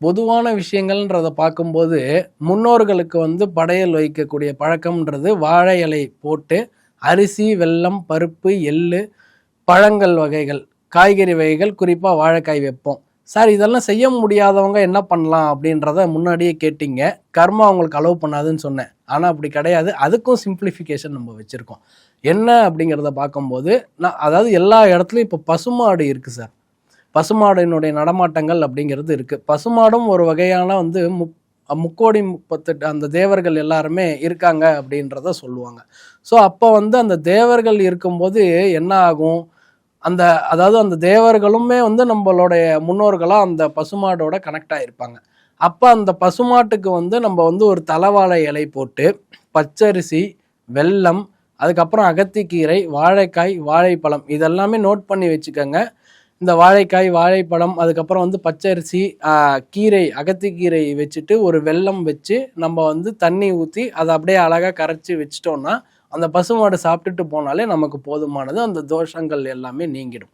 பொதுவான விஷயங்கள்ன்றத பார்க்கும்போது முன்னோர்களுக்கு வந்து படையல் வைக்கக்கூடிய பழக்கம்ன்றது வாழை இலை போட்டு அரிசி, வெல்லம், பருப்பு, எள்ளு, பழங்கள் வகைகள், காய்கறி வகைகள், குறிப்பாக வாழைக்காய் வைப்போம். சார் இதெல்லாம் செய்ய முடியாதவங்க என்ன பண்ணலாம் அப்படின்றத முன்னாடியே கேட்டிங்க. கர்மா அவங்களுக்கு அலோவ் பண்ணாதுன்னு சொன்னேன். ஆனால் அப்படி கிடையாது. அதுக்கும் சிம்பிளிஃபிகேஷன் நம்ம வச்சுருக்கோம். என்ன அப்படிங்கிறத பார்க்கும்போது அதாவது எல்லா இடத்துலையும் இப்போ பசுமாடு இருக்குது சார். பசுமாடினுடைய நடமாட்டங்கள் அப்படிங்கிறது இருக்குது. பசுமாடும் ஒரு வகையான வந்து முக்கோடி 38 அந்த தேவர்கள் எல்லாருமே இருக்காங்க அப்படின்றத சொல்லுவாங்க. ஸோ அப்போ வந்து அந்த தேவர்கள் இருக்கும்போது என்ன ஆகும், அதாவது அந்த தேவர்களுமே வந்து நம்மளுடைய முன்னோர்களாக அந்த பசுமாடோட கனெக்ட் ஆகிருப்பாங்க. அப்போ அந்த பசுமாட்டுக்கு வந்து நம்ம வந்து ஒரு தலவாழை இலை போட்டு பச்சரிசி, வெல்லம், அதுக்கப்புறம் அகத்திக்கீரை, வாழைக்காய், வாழைப்பழம் இதெல்லாமே நோட் பண்ணி வச்சுக்கோங்க. இந்த வாழைக்காய், வாழைப்பழம், அதுக்கப்புறம் வந்து பச்சரிசி, கீரை, அகத்திக்கீரை வச்சுட்டு ஒரு வெல்லம் வச்சு நம்ம வந்து தண்ணி ஊற்றி அதை அப்படியே அழகாக கரைச்சி வச்சிட்டோம்னா அந்த பசுமாடு சாப்பிட்டுட்டு போனாலே நமக்கு போதுமானது. அந்த தோஷங்கள் எல்லாமே நீங்கிடும்.